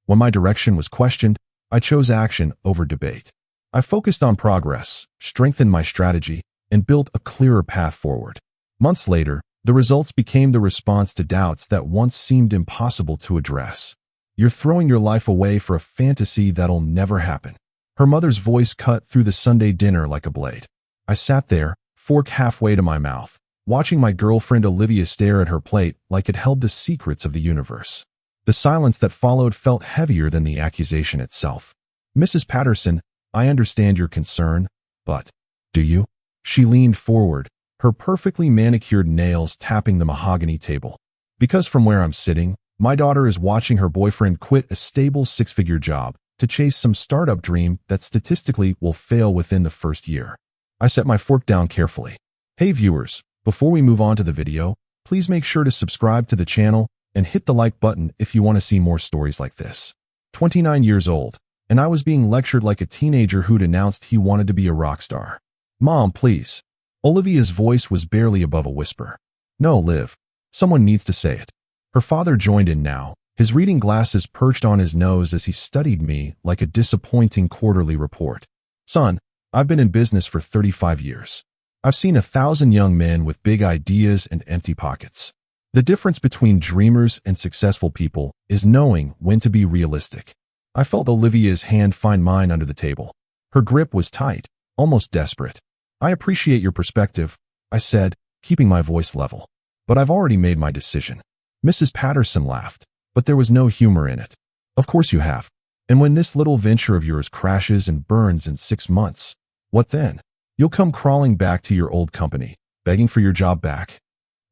When my direction was questioned, I chose action over debate. I focused on progress, strengthened my strategy, and built a clearer path forward. Months later, the results became the response to doubts that once seemed impossible to address. You're throwing your life away for a fantasy that'll never happen. Her mother's voice cut through the Sunday dinner like a blade. I sat there, fork halfway to my mouth, watching my girlfriend Olivia stare at her plate like it held the secrets of the universe. The silence that followed felt heavier than the accusation itself. "Mrs. Patterson, I understand your concern, but do you?" She leaned forward, her perfectly manicured nails tapping the mahogany table. "Because from where I'm sitting, my daughter is watching her boyfriend quit a stable six-figure job to chase some startup dream that statistically will fail within the first year." I set my fork down carefully. Hey viewers, before we move on to the video, please make sure to subscribe to the channel and hit the like button if you want to see more stories like this. 29 years old, and I was being lectured like a teenager who'd announced he wanted to be a rock star. "Mom, please." Olivia's voice was barely above a whisper. "No, Liv. Someone needs to say it." Her father joined in now, his reading glasses perched on his nose as he studied me like a disappointing quarterly report. "Son, I've been in business for 35 years. I've seen 1,000 young men with big ideas and empty pockets. The difference between dreamers and successful people is knowing when to be realistic." I felt Olivia's hand find mine under the table. Her grip was tight, almost desperate. "I appreciate your perspective," I said, keeping my voice level. "But I've already made my decision." Mrs. Patterson laughed, but there was no humor in it. "Of course you have. And when this little venture of yours crashes and burns in 6 months, what then? You'll come crawling back to your old company, begging for your job back."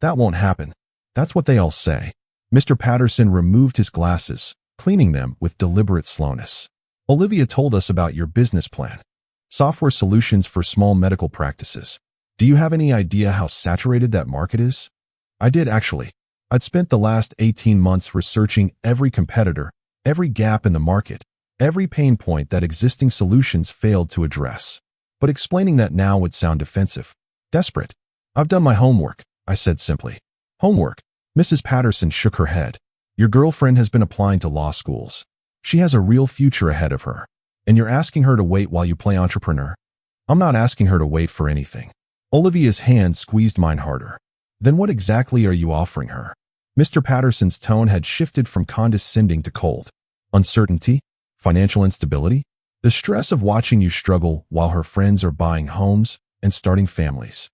"That won't happen." "That's what they all say." Mr. Patterson removed his glasses, cleaning them with deliberate slowness. "Olivia told us about your business plan. Software solutions for small medical practices. Do you have any idea how saturated that market is?" I did, actually. I'd spent the last 18 months researching every competitor, every gap in the market, every pain point that existing solutions failed to address. But explaining that now would sound defensive. Desperate. "I've done my homework," I said simply. "Homework?" Mrs. Patterson shook her head. "Your girlfriend has been applying to law schools. She has a real future ahead of her. And you're asking her to wait while you play entrepreneur?" "I'm not asking her to wait for anything." Olivia's hand squeezed mine harder. "Then what exactly are you offering her?" Mr. Patterson's tone had shifted from condescending to cold. "Uncertainty? Financial instability? The stress of watching you struggle while her friends are buying homes and starting families."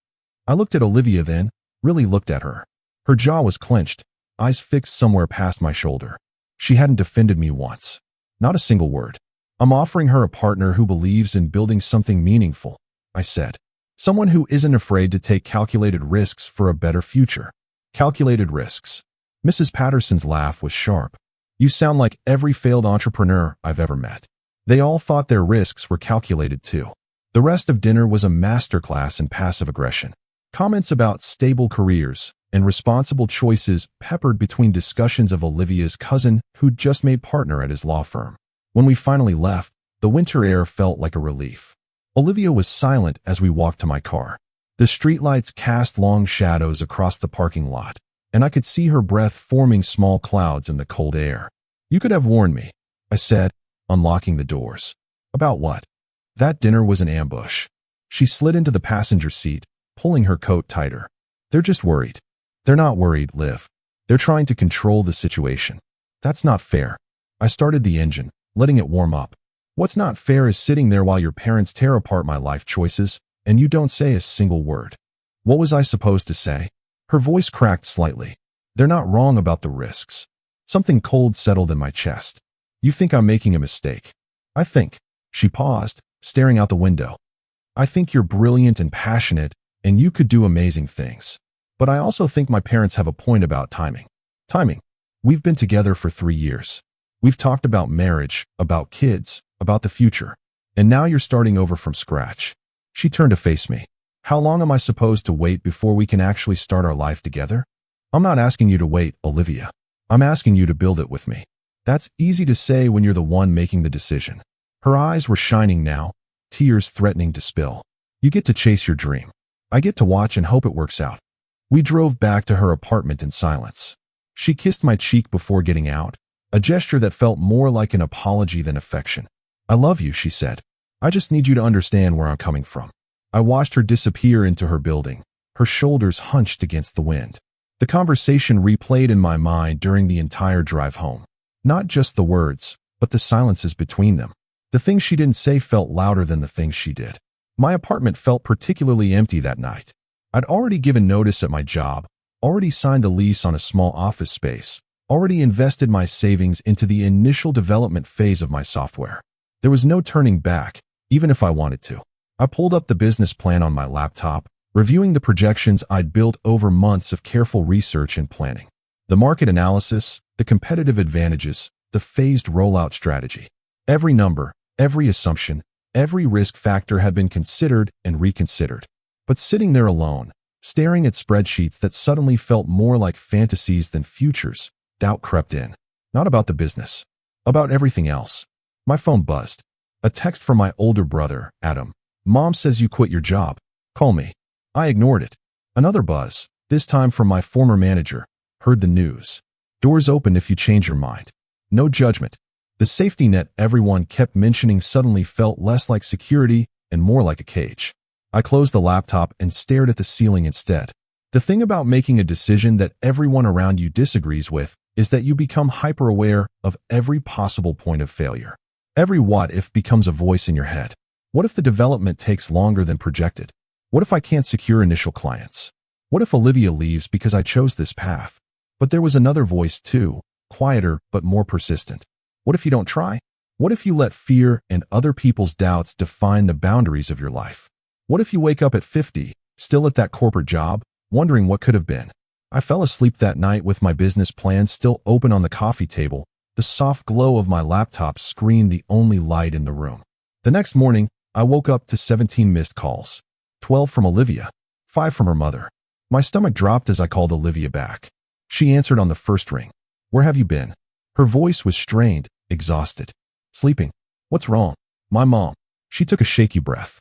I looked at Olivia then, really looked at her. Her jaw was clenched, eyes fixed somewhere past my shoulder. She hadn't defended me once. Not a single word. "I'm offering her a partner who believes in building something meaningful," I said. "Someone who isn't afraid to take calculated risks for a better future." Calculated risks. Mrs. Patterson's laugh was sharp. "You sound like every failed entrepreneur I've ever met. They all thought their risks were calculated too." The rest of dinner was a masterclass in passive aggression. Comments about stable careers and responsible choices peppered between discussions of Olivia's cousin who'd just made partner at his law firm. When we finally left, the winter air felt like a relief. Olivia was silent as we walked to my car. The streetlights cast long shadows across the parking lot, and I could see her breath forming small clouds in the cold air. "You could have warned me," I said, unlocking the doors. "About what?" "That dinner was an ambush." She slid into the passenger seat, pulling her coat tighter. "They're just worried." "They're not worried, Liv. They're trying to control the situation." "That's not fair." I started the engine, letting it warm up. "What's not fair is sitting there while your parents tear apart my life choices, and you don't say a single word." What was I supposed to say? Her voice cracked slightly. "They're not wrong about the risks." Something cold settled in my chest. "You think I'm making a mistake." "I think." She paused, staring out the window. "I think you're brilliant and passionate, and you could do amazing things. But I also think my parents have a point about timing." "Timing?" "We've been together for 3 years. We've talked about marriage, about kids, about the future. And now you're starting over from scratch." She turned to face me. "How long am I supposed to wait before we can actually start our life together?" "I'm not asking you to wait, Olivia. I'm asking you to build it with me." "That's easy to say when you're the one making the decision." Her eyes were shining now, tears threatening to spill. "You get to chase your dream. I get to watch and hope it works out." We drove back to her apartment in silence. She kissed my cheek before getting out, a gesture that felt more like an apology than affection. "I love you," she said. "I just need you to understand where I'm coming from." I watched her disappear into her building, her shoulders hunched against the wind. The conversation replayed in my mind during the entire drive home. Not just the words, but the silences between them. The things she didn't say felt louder than the things she did. My apartment felt particularly empty that night. I'd already given notice at my job, already signed a lease on a small office space, already invested my savings into the initial development phase of my software. There was no turning back, even if I wanted to. I pulled up the business plan on my laptop, reviewing the projections I'd built over months of careful research and planning. The market analysis, the competitive advantages, the phased rollout strategy. Every number, every assumption, every risk factor had been considered and reconsidered. But sitting there alone, staring at spreadsheets that suddenly felt more like fantasies than futures, doubt crept in. Not about the business. About everything else. My phone buzzed. A text from my older brother, Adam. "Mom says you quit your job. Call me." I ignored it. Another buzz, this time from my former manager. "Heard the news. Doors open if you change your mind." No judgment. The safety net everyone kept mentioning suddenly felt less like security and more like a cage. I closed the laptop and stared at the ceiling instead. The thing about making a decision that everyone around you disagrees with is that you become hyper-aware of every possible point of failure. Every what-if becomes a voice in your head. What if the development takes longer than projected? What if I can't secure initial clients? What if Olivia leaves because I chose this path? But there was another voice too, quieter but more persistent. What if you don't try? What if you let fear and other people's doubts define the boundaries of your life? What if you wake up at 50, still at that corporate job, wondering what could have been? I fell asleep that night with my business plan still open on the coffee table. The soft glow of my laptop screened the only light in the room. The next morning, I woke up to 17 missed calls. 12 from Olivia, 5 from her mother. My stomach dropped as I called Olivia back. She answered on the first ring. "Where have you been?" Her voice was strained, exhausted. "Sleeping." "What's wrong?" "My mom." She took a shaky breath.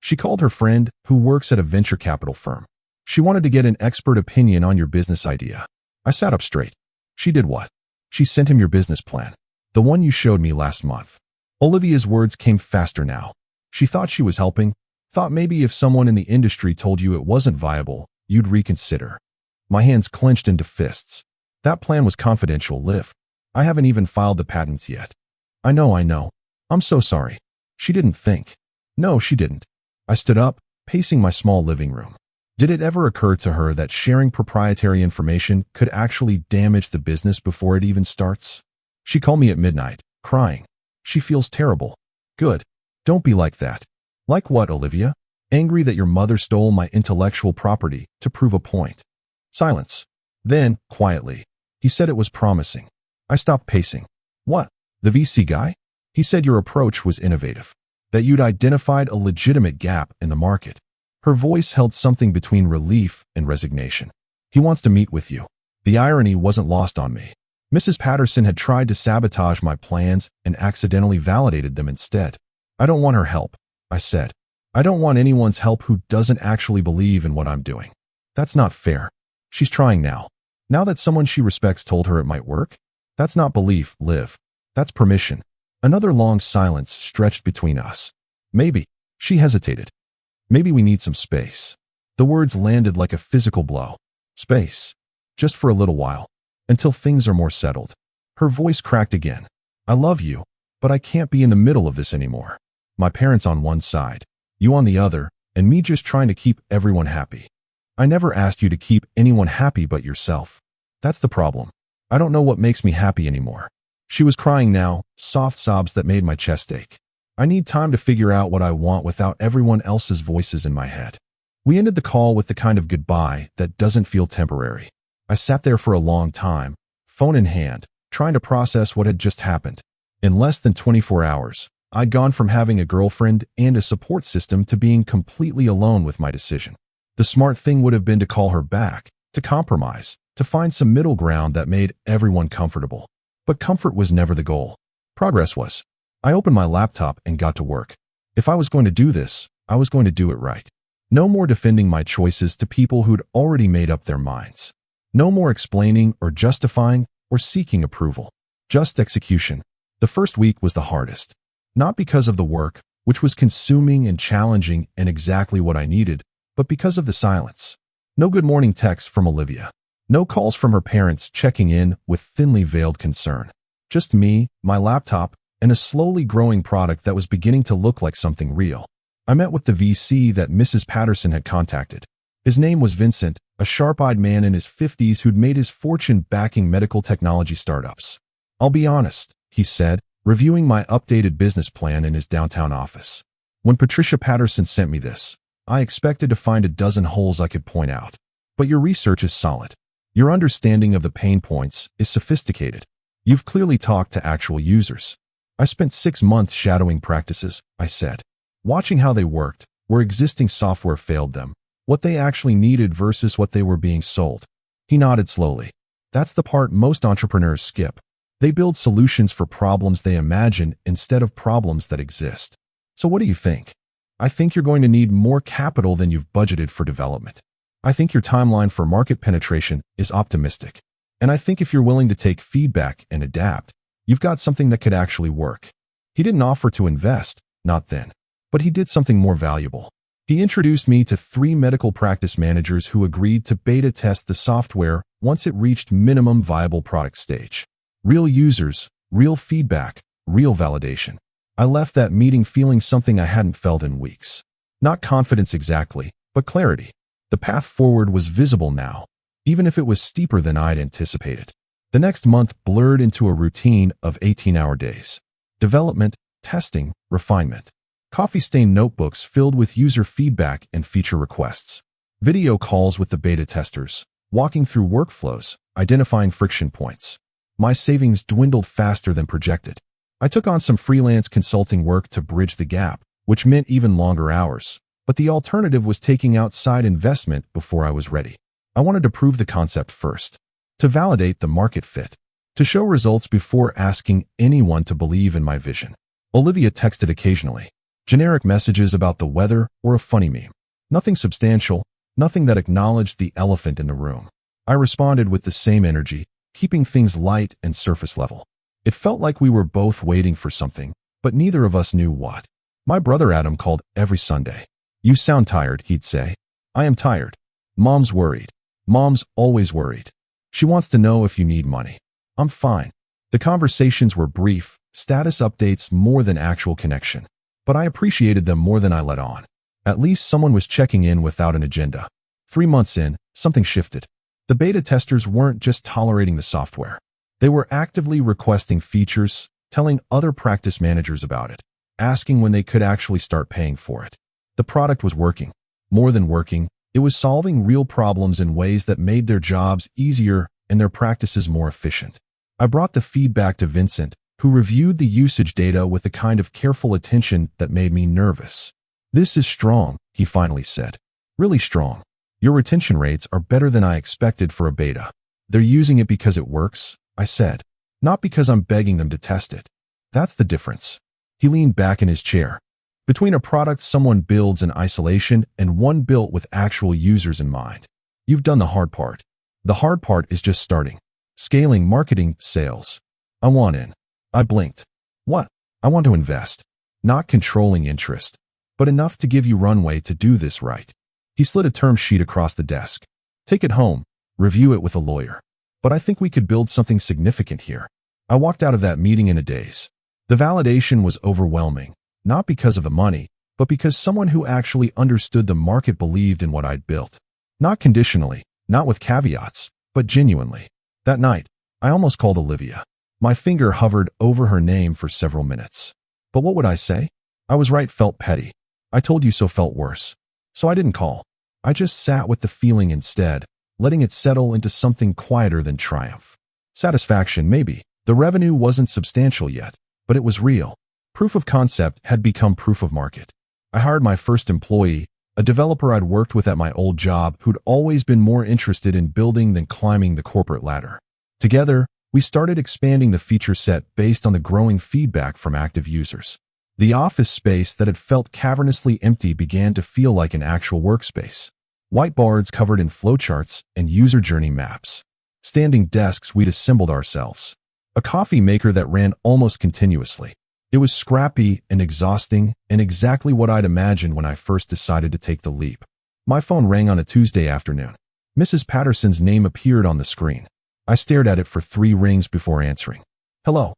She called her friend, who works at a venture capital firm. She wanted to get an expert opinion on your business idea. I sat up straight. "She did what?" "She sent him your business plan. The one you showed me last month." Olivia's words came faster now. She thought she was helping, thought maybe if someone in the industry told you it wasn't viable, you'd reconsider. My hands clenched into fists. "That plan was confidential, Liv. I haven't even filed the patents yet." I know. I'm so sorry." She didn't think. No, she didn't. I stood up, pacing my small living room. Did it ever occur to her that sharing proprietary information could actually damage the business before it even starts? She called me at midnight, crying. "She feels terrible." "Good. Don't be like that." "Like what, Olivia?" "Angry that your mother stole my intellectual property to prove a point." Silence. Then, quietly, "He said it was promising." I stopped pacing. "What? The VC guy?" "He said your approach was innovative, that you'd identified a legitimate gap in the market." Her voice held something between relief and resignation. "He wants to meet with you." The irony wasn't lost on me. Mrs. Patterson had tried to sabotage my plans and accidentally validated them instead. "I don't want her help," I said. "I don't want anyone's help who doesn't actually believe in what I'm doing." "That's not fair." "She's trying now. Now that someone she respects told her it might work?" "That's not belief, Liv. That's permission." Another long silence stretched between us. "Maybe." She hesitated. "Maybe we need some space." The words landed like a physical blow. "Space. Just for a little while. Until things are more settled." Her voice cracked again. "I love you, but I can't be in the middle of this anymore. My parents on one side, you on the other, and me just trying to keep everyone happy." "I never asked you to keep anyone happy but yourself. That's the problem. I don't know what makes me happy anymore." She was crying now, soft sobs that made my chest ache. "I need time to figure out what I want without everyone else's voices in my head." We ended the call with the kind of goodbye that doesn't feel temporary. I sat there for a long time, phone in hand, trying to process what had just happened. In less than 24 hours, I'd gone from having a girlfriend and a support system to being completely alone with my decision. The smart thing would have been to call her back, to compromise, to find some middle ground that made everyone comfortable. But comfort was never the goal. Progress was. I opened my laptop and got to work. If I was going to do this, I was going to do it right. No more defending my choices to people who'd already made up their minds. No more explaining or justifying or seeking approval. Just execution. The first week was the hardest. Not because of the work, which was consuming and challenging and exactly what I needed, but because of the silence. No good morning texts from Olivia. No calls from her parents checking in with thinly veiled concern. Just me, my laptop, and a slowly growing product that was beginning to look like something real. I met with the VC that Mrs. Patterson had contacted. His name was Vincent, a sharp-eyed man in his 50s who'd made his fortune backing medical technology startups. "I'll be honest," he said, reviewing my updated business plan in his downtown office. "When Patricia Patterson sent me this, I expected to find a dozen holes I could point out. But your research is solid. Your understanding of the pain points is sophisticated. You've clearly talked to actual users." "I spent 6 months shadowing practices," I said, watching how they worked, where existing software failed them, what they actually needed versus what they were being sold. He nodded slowly. "That's the part most entrepreneurs skip. They build solutions for problems they imagine instead of problems that exist. So what do you think?" "I think you're going to need more capital than you've budgeted for development. I think your timeline for market penetration is optimistic. And I think if you're willing to take feedback and adapt, you've got something that could actually work." He didn't offer to invest, not then. But he did something more valuable. He introduced me to 3 medical practice managers who agreed to beta test the software once it reached minimum viable product stage. Real users, real feedback, real validation. I left that meeting feeling something I hadn't felt in weeks. Not confidence exactly, but clarity. The path forward was visible now, even if it was steeper than I'd anticipated. The next month blurred into a routine of 18-hour days. Development, testing, refinement. Coffee-stained notebooks filled with user feedback and feature requests. Video calls with the beta testers, walking through workflows, identifying friction points. My savings dwindled faster than projected. I took on some freelance consulting work to bridge the gap, which meant even longer hours. But the alternative was taking outside investment before I was ready. I wanted to prove the concept first, to validate the market fit, to show results before asking anyone to believe in my vision. Olivia texted occasionally. Generic messages about the weather or a funny meme. Nothing substantial, nothing that acknowledged the elephant in the room. I responded with the same energy, keeping things light and surface level. It felt like we were both waiting for something, but neither of us knew what. My brother Adam called every Sunday. "You sound tired," he'd say. "I am tired. Mom's worried. Mom's always worried. She wants to know if you need money." "I'm fine." The conversations were brief, status updates more than actual connection. But I appreciated them more than I let on. At least someone was checking in without an agenda. 3 months in, something shifted. The beta testers weren't just tolerating the software. They were actively requesting features, telling other practice managers about it, asking when they could actually start paying for it. The product was working. More than working, it was solving real problems in ways that made their jobs easier and their practices more efficient. I brought the feedback to Vincent, who reviewed the usage data with the kind of careful attention that made me nervous. "This is strong," he finally said. "Really strong. Your retention rates are better than I expected for a beta." "They're using it because it works," I said. "Not because I'm begging them to test it. That's the difference." He leaned back in his chair. "Between a product someone builds in isolation and one built with actual users in mind, you've done the hard part. The hard part is just starting. Scaling, marketing, sales. I want in." I blinked. "What?" "I want to invest. Not controlling interest, but enough to give you runway to do this right." He slid a term sheet across the desk. "Take it home. Review it with a lawyer. But I think we could build something significant here." I walked out of that meeting in a daze. The validation was overwhelming, not because of the money, but because someone who actually understood the market believed in what I'd built. Not conditionally, not with caveats, but genuinely. That night, I almost called Olivia. My finger hovered over her name for several minutes. But what would I say? "I was right" felt petty. "I told you so" felt worse. So I didn't call. I just sat with the feeling instead, letting it settle into something quieter than triumph. Satisfaction, maybe. The revenue wasn't substantial yet, but it was real. Proof of concept had become proof of market. I hired my first employee, a developer I'd worked with at my old job who'd always been more interested in building than climbing the corporate ladder. Together, we started expanding the feature set based on the growing feedback from active users. The office space that had felt cavernously empty began to feel like an actual workspace. Whiteboards covered in flowcharts and user journey maps. Standing desks we'd assembled ourselves. a coffee maker that ran almost continuously. It was scrappy and exhausting, and exactly what I'd imagined when I first decided to take the leap. My phone rang on a Tuesday afternoon. Mrs. Patterson's name appeared on the screen. I stared at it for 3 rings before answering. "Hello.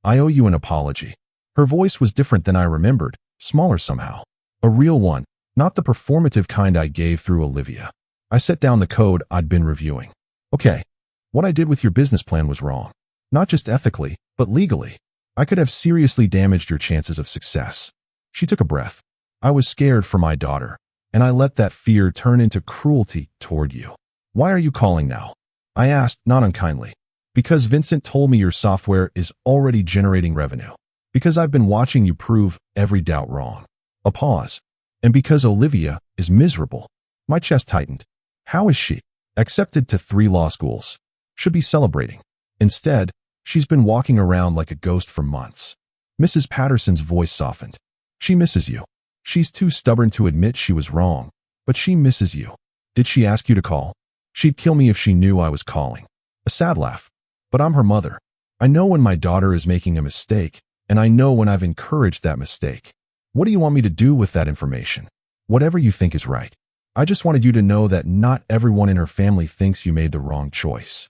I owe you an apology." Her voice was different than I remembered, smaller somehow. A real one, not the performative kind I gave through Olivia. I set down the code I'd been reviewing. "Okay. What I did with your business plan was wrong. Not just ethically, but legally. I could have seriously damaged your chances of success." She took a breath. "I was scared for my daughter, and I let that fear turn into cruelty toward you." "Why are you calling now?" I asked, not unkindly. "Because Vincent told me your software is already generating revenue. Because I've been watching you prove every doubt wrong." A pause. "And because Olivia is miserable." My chest tightened. "How is she? Accepted to 3 law schools. Should be celebrating. Instead, she's been walking around like a ghost for months." Mrs. Patterson's voice softened. "She misses you. She's too stubborn to admit she was wrong, but she misses you." "Did she ask you to call?" "She'd kill me if she knew I was calling." A sad laugh. "But I'm her mother. I know when my daughter is making a mistake, and I know when I've encouraged that mistake. What do you want me to do with that information?" "Whatever you think is right. I just wanted you to know that not everyone in her family thinks you made the wrong choice."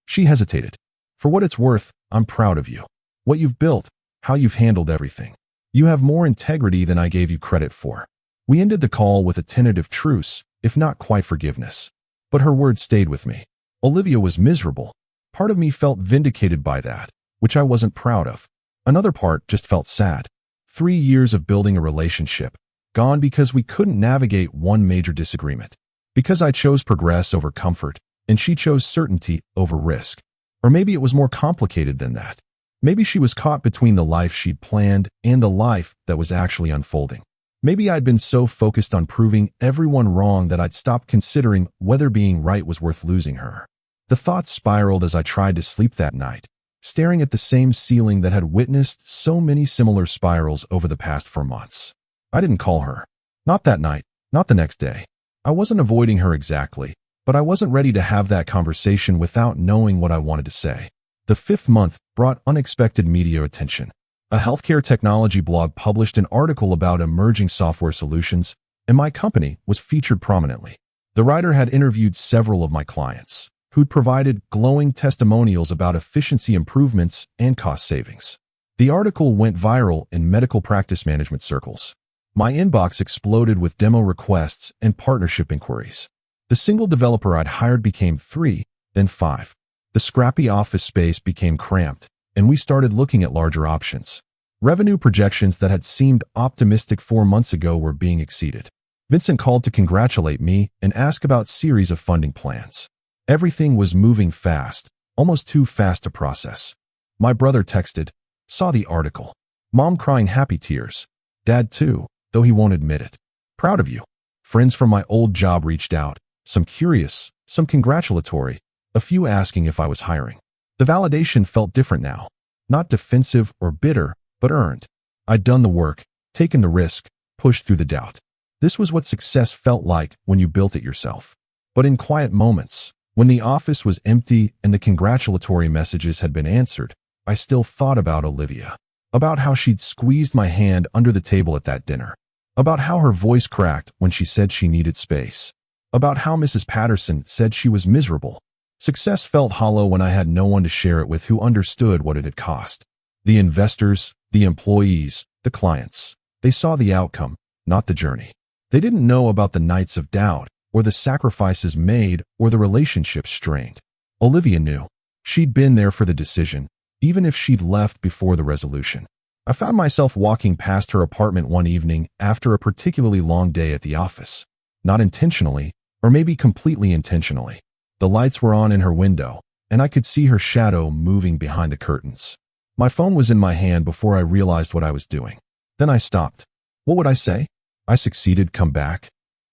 She hesitated. "For what it's worth, I'm proud of you. What you've built, how you've handled everything. You have more integrity than I gave you credit for." We ended the call with a tentative truce, if not quite forgiveness. But her words stayed with me. Olivia was miserable. Part of me felt vindicated by that, which I wasn't proud of. Another part just felt sad. 3 years of building a relationship, gone because we couldn't navigate one major disagreement. Because I chose progress over comfort, and she chose certainty over risk. Or maybe it was more complicated than that. Maybe she was caught between the life she'd planned and the life that was actually unfolding. Maybe I'd been so focused on proving everyone wrong that I'd stopped considering whether being right was worth losing her. The thoughts spiraled as I tried to sleep that night, staring at the same ceiling that had witnessed so many similar spirals over the past 4 months. I didn't call her. Not that night, not the next day. I wasn't avoiding her exactly, but I wasn't ready to have that conversation without knowing what I wanted to say. The 5th month brought unexpected media attention. A healthcare technology blog published an article about emerging software solutions, and my company was featured prominently. The writer had interviewed several of my clients, who'd provided glowing testimonials about efficiency improvements and cost savings. The article went viral in medical practice management circles. My inbox exploded with demo requests and partnership inquiries. The single developer I'd hired became 3, then 5. The scrappy office space became cramped, and we started looking at larger options. Revenue projections that had seemed optimistic 4 months ago were being exceeded. Vincent called to congratulate me and ask about series of funding plans. Everything was moving fast, almost too fast to process. My brother texted, "Saw the article." Mom crying happy tears. Dad too, though he won't admit it. "Proud of you." Friends from my old job reached out, some curious, some congratulatory, a few asking if I was hiring. The validation felt different now. Not defensive or bitter, but earned. I'd done the work, taken the risk, pushed through the doubt. This was what success felt like when you built it yourself. But in quiet moments, when the office was empty and the congratulatory messages had been answered, I still thought about Olivia. About how she'd squeezed my hand under the table at that dinner. About how her voice cracked when she said she needed space. About how Mrs. Patterson said she was miserable. Success felt hollow when I had no one to share it with who understood what it had cost. The investors, the employees, the clients. They saw the outcome, not the journey. They didn't know about the nights of doubt, or the sacrifices made, or the relationships strained. Olivia knew. She'd been there for the decision, even if she'd left before the resolution. I found myself walking past her apartment one evening after a particularly long day at the office. Not intentionally, or maybe completely intentionally. The lights were on in her window, and I could see her shadow moving behind the curtains. My phone was in my hand before I realized what I was doing. Then I stopped. What would I say? I succeeded, come back?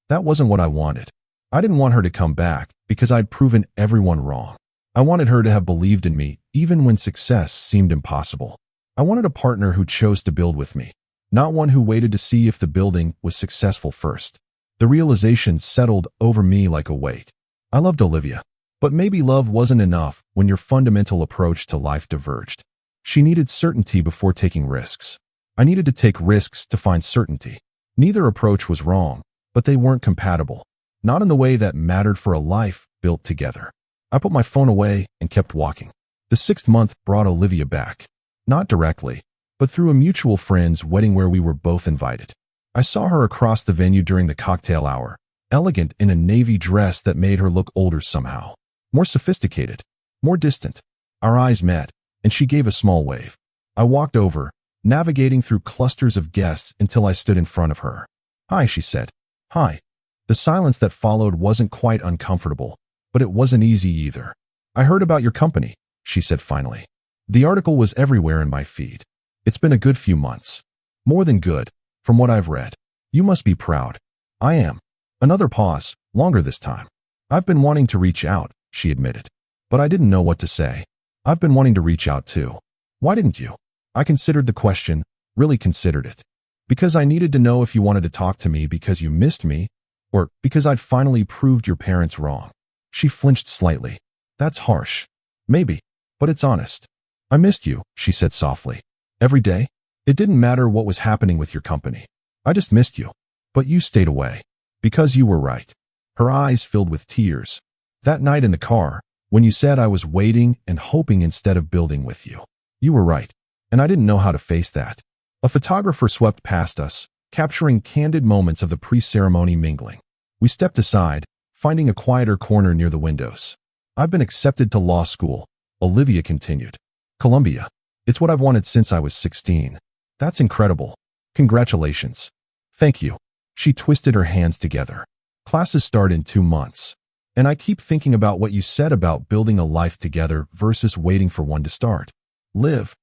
That wasn't what I wanted. I didn't want her to come back because I'd proven everyone wrong. I wanted her to have believed in me even when success seemed impossible. I wanted a partner who chose to build with me, not one who waited to see if the building was successful first. The realization settled over me like a weight. I loved Olivia. But maybe love wasn't enough when your fundamental approach to life diverged. She needed certainty before taking risks. I needed to take risks to find certainty. Neither approach was wrong, but they weren't compatible. Not in the way that mattered for a life built together. I put my phone away and kept walking. The 6th month brought Olivia back. Not directly, but through a mutual friend's wedding where we were both invited. I saw her across the venue during the cocktail hour, elegant in a navy dress that made her look older somehow. More sophisticated, more distant. Our eyes met, and she gave a small wave. I walked over, navigating through clusters of guests until I stood in front of her. "Hi," she said. "Hi." The silence that followed wasn't quite uncomfortable, but it wasn't easy either. "I heard about your company," she said finally. "The article was everywhere in my feed. It's been a good few months. More than good, from what I've read. You must be proud." "I am." Another pause, longer this time. "I've been wanting to reach out," she admitted. "But I didn't know what to say." "I've been wanting to reach out too." "Why didn't you?" I considered the question, really considered it. "Because I needed to know if you wanted to talk to me because you missed me, or because I'd finally proved your parents wrong." She flinched slightly. "That's harsh." "Maybe, but it's honest." "I missed you," she said softly. "Every day? It didn't matter what was happening with your company. I just missed you. But you stayed away. Because you were right." Her eyes filled with tears. "That night in the car, when you said I was waiting and hoping instead of building with you. You were right. And I didn't know how to face that." A photographer swept past us, capturing candid moments of the pre-ceremony mingling. We stepped aside, finding a quieter corner near the windows. "I've been accepted to law school," Olivia continued. "Columbia. It's what I've wanted since I was 16. "That's incredible. Congratulations." "Thank you." She twisted her hands together. "Classes start in 2 months. And I keep thinking about what you said about building a life together versus waiting for one to start." "Live."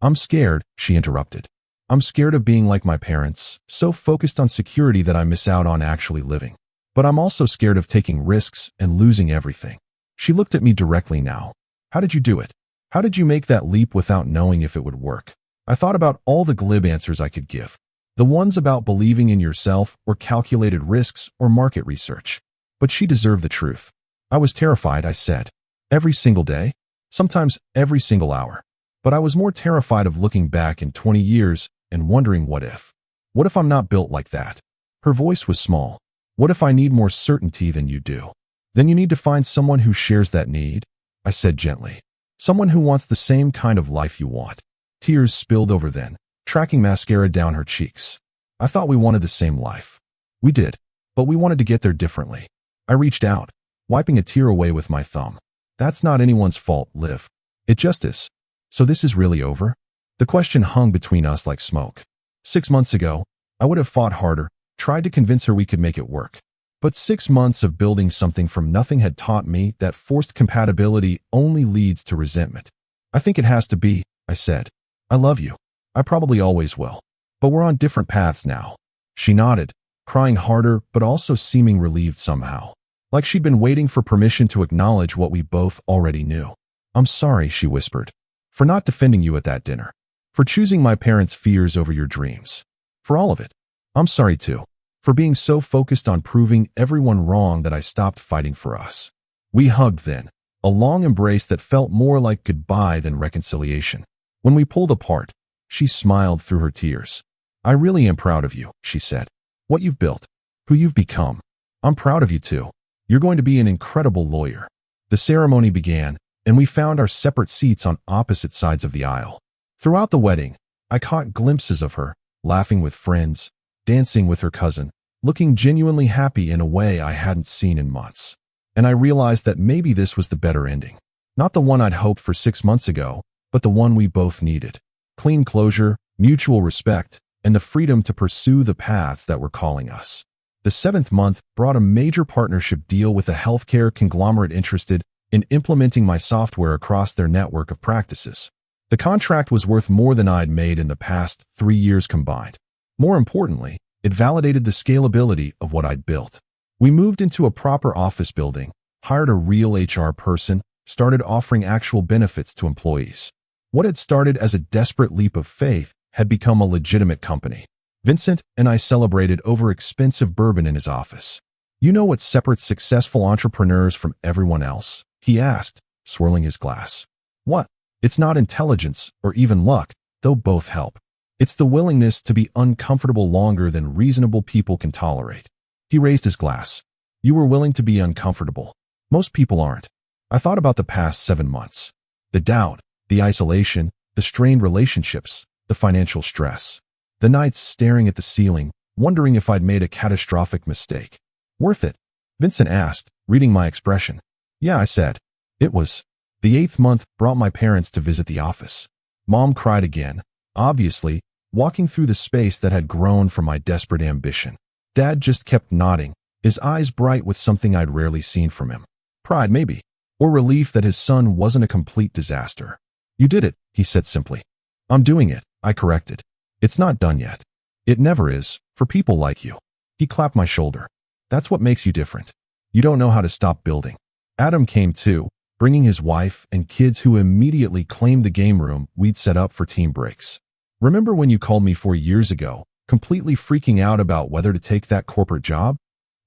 "I'm scared," she interrupted. "I'm scared of being like my parents, so focused on security that I miss out on actually living. But I'm also scared of taking risks and losing everything." She looked at me directly now. "How did you do it? How did you make that leap without knowing if it would work?" I thought about all the glib answers I could give. The ones about believing in yourself or calculated risks or market research. But she deserved the truth. "I was terrified," I said. "Every single day? Sometimes every single hour. But I was more terrified of looking back in 20 years and wondering what if. What if I'm not built like that?" Her voice was small. "What if I need more certainty than you do?" "Then you need to find someone who shares that need," I said gently. "Someone who wants the same kind of life you want." Tears spilled over then, tracking mascara down her cheeks. "I thought we wanted the same life." "We did, but we wanted to get there differently." I reached out, wiping a tear away with my thumb. "That's not anyone's fault, Liv. It just is." "So this is really over?" The question hung between us like smoke. 6 months ago, I would have fought harder, tried to convince her we could make it work. But 6 months of building something from nothing had taught me that forced compatibility only leads to resentment. "I think it has to be," I said. "I love you. I probably always will. But we're on different paths now." She nodded, crying harder but also seeming relieved somehow. Like she'd been waiting for permission to acknowledge what we both already knew. "I'm sorry," she whispered, "for not defending you at that dinner. For choosing my parents' fears over your dreams. For all of it. I'm sorry too. For being so focused on proving everyone wrong that I stopped fighting for us." We hugged then, a long embrace that felt more like goodbye than reconciliation. When we pulled apart, she smiled through her tears. "I really am proud of you," she said. "What you've built. Who you've become. I'm proud of you too. You're going to be an incredible lawyer." The ceremony began, and we found our separate seats on opposite sides of the aisle. Throughout the wedding, I caught glimpses of her, laughing with friends, dancing with her cousin, looking genuinely happy in a way I hadn't seen in months. And I realized that maybe this was the better ending. Not the one I'd hoped for 6 months ago, but the one we both needed. Clean closure, mutual respect, and the freedom to pursue the paths that were calling us. The 7th month brought a major partnership deal with a healthcare conglomerate interested in implementing my software across their network of practices. The contract was worth more than I'd made in the past 3 years combined. More importantly, it validated the scalability of what I'd built. We moved into a proper office building, hired a real HR person, started offering actual benefits to employees. What had started as a desperate leap of faith had become a legitimate company. Vincent and I celebrated over expensive bourbon in his office. "You know what separates successful entrepreneurs from everyone else?" he asked, swirling his glass. What? It's not intelligence or even luck, though both help. It's the willingness to be uncomfortable longer than reasonable people can tolerate. He raised his glass. You were willing to be uncomfortable. Most people aren't. I thought about the past 7 months. The doubt, the isolation, the strained relationships, the financial stress. The nights staring at the ceiling, wondering if I'd made a catastrophic mistake. Worth it? Vincent asked, reading my expression. Yeah, I said. It was. The 8th month brought my parents to visit the office. Mom cried again, obviously, walking through the space that had grown from my desperate ambition. Dad just kept nodding, his eyes bright with something I'd rarely seen from him. Pride, maybe, or relief that his son wasn't a complete disaster. You did it, he said simply. I'm doing it, I corrected. It's not done yet. It never is, for people like you. He clapped my shoulder. That's what makes you different. You don't know how to stop building. Adam came too, bringing his wife and kids who immediately claimed the game room we'd set up for team breaks. Remember when you called me 4 years ago, completely freaking out about whether to take that corporate job?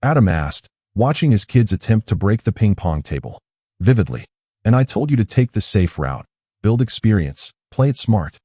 Adam asked, watching his kids attempt to break the ping pong table. Vividly. And I told you to take the safe route, build experience, play it smart.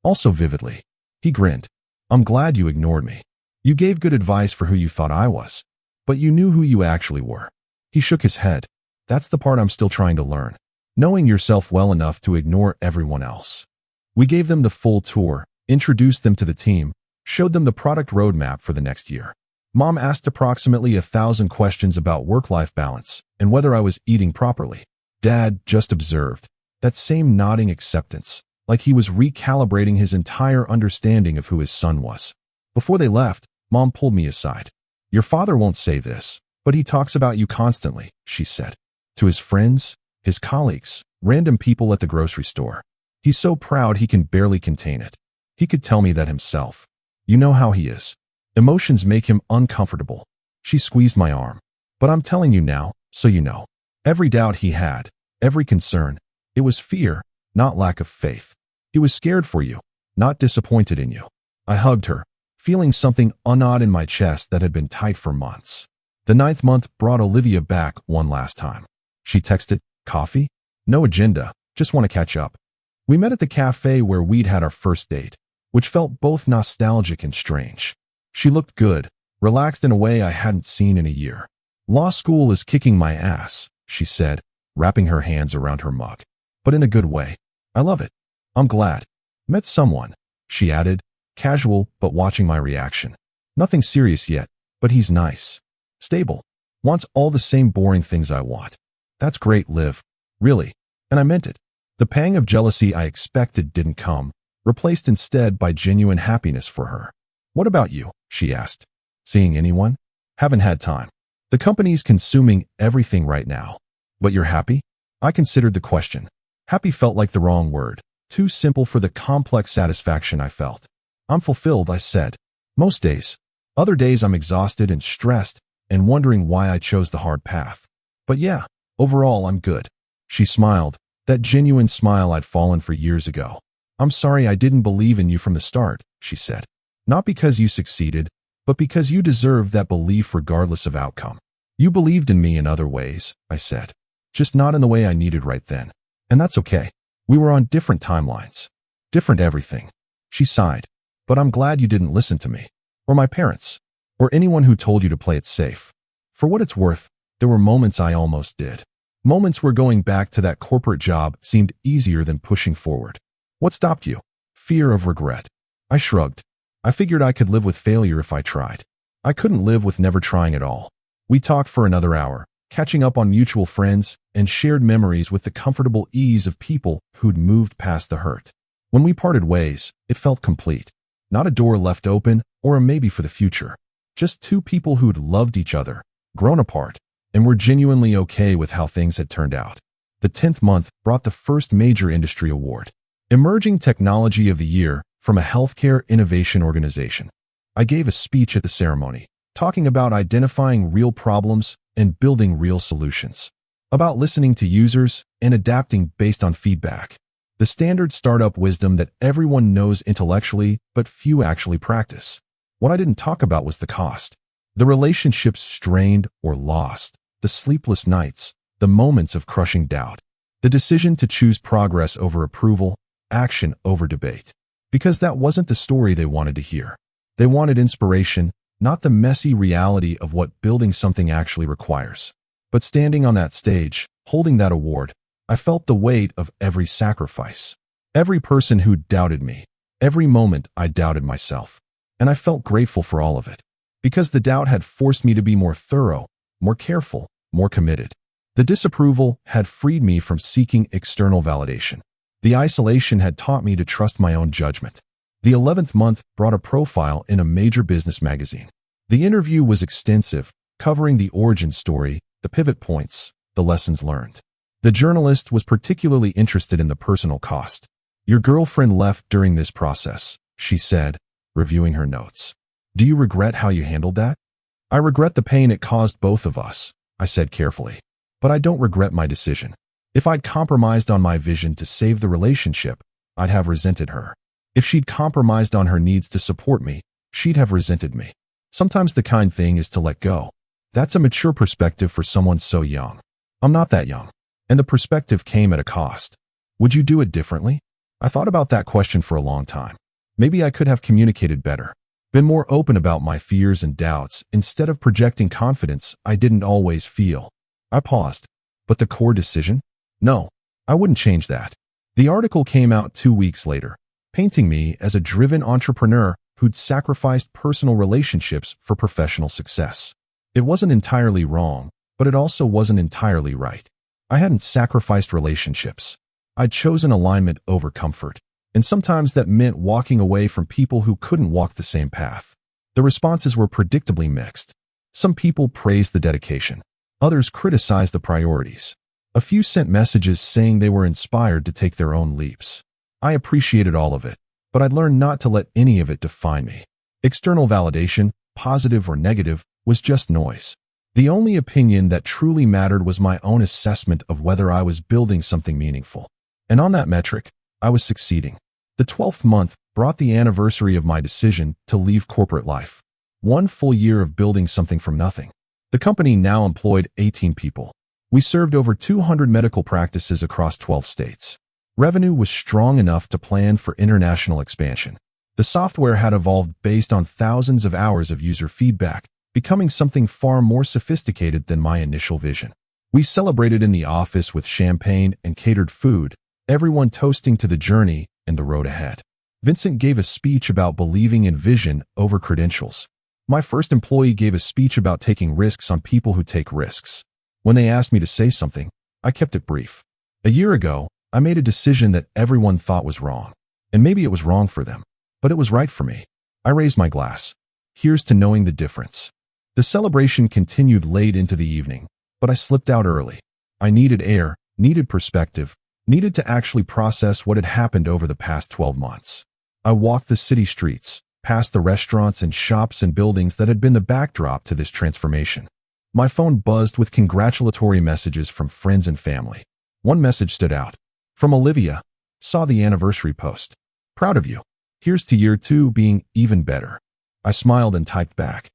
Also vividly. He grinned. I'm glad you ignored me. You gave good advice for who you thought I was. But you knew who you actually were. He shook his head. That's the part I'm still trying to learn. Knowing yourself well enough to ignore everyone else. We gave them the full tour, introduced them to the team, showed them the product roadmap for the next year. Mom asked approximately 1,000 questions about work-life balance and whether I was eating properly. Dad just observed. That same nodding acceptance, like he was recalibrating his entire understanding of who his son was. Before they left, Mom pulled me aside. Your father won't say this, but he talks about you constantly, she said. To his friends, his colleagues, random people at the grocery store. He's so proud he can barely contain it. He could tell me that himself. You know how he is. Emotions make him uncomfortable. She squeezed my arm. But I'm telling you now, so you know. Every doubt he had, every concern, it was fear, not lack of faith. He was scared for you, not disappointed in you. I hugged her, feeling something unodd in my chest that had been tight for months. The 9th month brought Olivia back one last time. She texted, coffee? No agenda, just want to catch up. We met at the cafe where we'd had our first date, which felt both nostalgic and strange. She looked good, relaxed in a way I hadn't seen in a year. Law school is kicking my ass, she said, wrapping her hands around her mug. But in a good way. I love it. I'm glad. Met someone, she added, casual but watching my reaction. Nothing serious yet, but he's nice. Stable. Wants all the same boring things I want. That's great, Liv. Really. And I meant it. The pang of jealousy I expected didn't come, replaced instead by genuine happiness for her. What about you? She asked. Seeing anyone? Haven't had time. The company's consuming everything right now. But you're happy? I considered the question. Happy felt like the wrong word, too simple for the complex satisfaction I felt. I'm fulfilled, I said. Most days. Other days I'm exhausted and stressed and wondering why I chose the hard path. But yeah, overall I'm good. She smiled, that genuine smile I'd fallen for years ago. I'm sorry I didn't believe in you from the start, she said. Not because you succeeded, but because you deserve that belief regardless of outcome. You believed in me in other ways, I said. Just not in the way I needed right then. And that's okay. We were on different timelines. Different everything. She sighed. But I'm glad you didn't listen to me. Or my parents. Or anyone who told you to play it safe. For what it's worth, there were moments I almost did. Moments where going back to that corporate job seemed easier than pushing forward. What stopped you? Fear of regret. I shrugged. I figured I could live with failure if I tried. I couldn't live with never trying at all. We talked for another hour, catching up on mutual friends and shared memories with the comfortable ease of people who'd moved past the hurt. When we parted ways, it felt complete. Not a door left open or a maybe for the future. Just two people who'd loved each other, grown apart, and were genuinely okay with how things had turned out. The 10th month brought the first major industry award. Emerging Technology of the Year from a healthcare innovation organization. I gave a speech at the ceremony, talking about identifying real problems and building real solutions. About listening to users and adapting based on feedback. The standard startup wisdom that everyone knows intellectually, but few actually practice. What I didn't talk about was the cost. The relationships strained or lost, the sleepless nights, the moments of crushing doubt, the decision to choose progress over approval, action over debate. Because that wasn't the story they wanted to hear. They wanted inspiration, not the messy reality of what building something actually requires. But standing on that stage, holding that award, I felt the weight of every sacrifice. Every person who doubted me, every moment I doubted myself. And I felt grateful for all of it. Because the doubt had forced me to be more thorough, more careful, more committed. The disapproval had freed me from seeking external validation. The isolation had taught me to trust my own judgment. The 11th month brought a profile in a major business magazine. The interview was extensive, covering the origin story, the pivot points, the lessons learned. The journalist was particularly interested in the personal cost. "Your girlfriend left during this process," she said, reviewing her notes. "Do you regret how you handled that?" "I regret the pain it caused both of us," I said carefully. "But I don't regret my decision. If I'd compromised on my vision to save the relationship, I'd have resented her. If she'd compromised on her needs to support me, she'd have resented me. Sometimes the kind thing is to let go." That's a mature perspective for someone so young. I'm not that young. And the perspective came at a cost. Would you do it differently? I thought about that question for a long time. Maybe I could have communicated better, been more open about my fears and doubts instead of projecting confidence I didn't always feel. I paused. But the core decision? No, I wouldn't change that. The article came out 2 weeks later, painting me as a driven entrepreneur who'd sacrificed personal relationships for professional success. It wasn't entirely wrong, but it also wasn't entirely right. I hadn't sacrificed relationships. I'd chosen alignment over comfort, and sometimes that meant walking away from people who couldn't walk the same path. The responses were predictably mixed. Some people praised the dedication. Others criticized the priorities. A few sent messages saying they were inspired to take their own leaps. I appreciated all of it, but I'd learned not to let any of it define me. External validation, positive or negative, was just noise. The only opinion that truly mattered was my own assessment of whether I was building something meaningful. And on that metric, I was succeeding. The 12th month brought the anniversary of my decision to leave corporate life. 1 full year of building something from nothing. The company now employed 18 people. We served over 200 medical practices across 12 states. Revenue was strong enough to plan for international expansion. The software had evolved based on thousands of hours of user feedback, becoming something far more sophisticated than my initial vision. We celebrated in the office with champagne and catered food, everyone toasting to the journey and the road ahead. Vincent gave a speech about believing in vision over credentials. My first employee gave a speech about taking risks on people who take risks. When they asked me to say something, I kept it brief. A year ago, I made a decision that everyone thought was wrong. And maybe it was wrong for them, but it was right for me. I raised my glass. Here's to knowing the difference. The celebration continued late into the evening, but I slipped out early. I needed air, needed perspective, needed to actually process what had happened over the past 12 months. I walked the city streets, past the restaurants and shops and buildings that had been the backdrop to this transformation. My phone buzzed with congratulatory messages from friends and family. One message stood out. From Olivia. Saw the anniversary post. Proud of you. Here's to year 2 being even better. I smiled and typed back.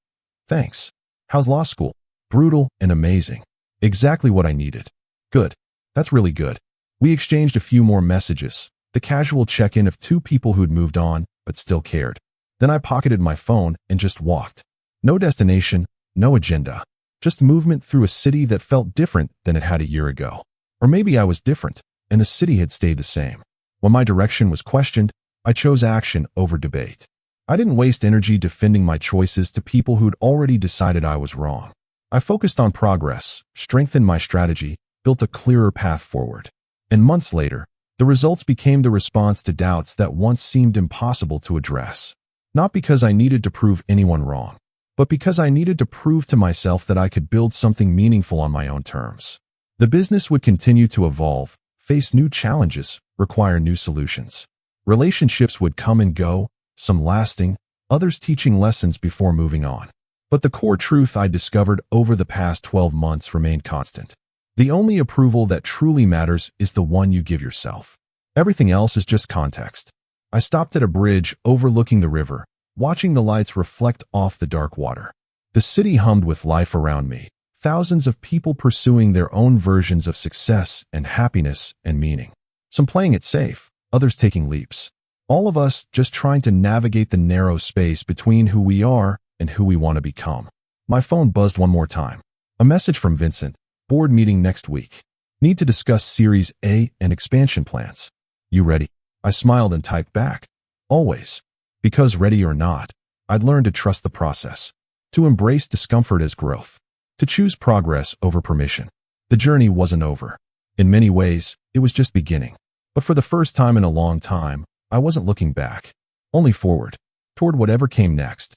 Thanks. How's law school? Brutal and amazing. Exactly what I needed. Good. That's really good. We exchanged a few more messages, the casual check-in of 2 people who'd moved on, but still cared. Then I pocketed my phone and just walked. No destination, no agenda. Just movement through a city that felt different than it had a year ago. Or maybe I was different, and the city had stayed the same. When my direction was questioned, I chose action over debate. I didn't waste energy defending my choices to people who'd already decided I was wrong. I focused on progress, strengthened my strategy, built a clearer path forward. And months later, the results became the response to doubts that once seemed impossible to address. Not because I needed to prove anyone wrong, but because I needed to prove to myself that I could build something meaningful on my own terms. The business would continue to evolve, face new challenges, require new solutions. Relationships would come and go, some lasting, others teaching lessons before moving on. But the core truth I discovered over the past 12 months remained constant. The only approval that truly matters is the one you give yourself. Everything else is just context. I stopped at a bridge overlooking the river, watching the lights reflect off the dark water. The city hummed with life around me, thousands of people pursuing their own versions of success and happiness and meaning. Some playing it safe, others taking leaps. All of us just trying to navigate the narrow space between who we are and who we want to become. My phone buzzed one more time. A message from Vincent. Board meeting next week. Need to discuss Series A and expansion plans. You ready? I smiled and typed back. Always. Because ready or not, I'd learned to trust the process. To embrace discomfort as growth. To choose progress over permission. The journey wasn't over. In many ways, it was just beginning. But for the first time in a long time, I wasn't looking back. Only forward. Toward whatever came next.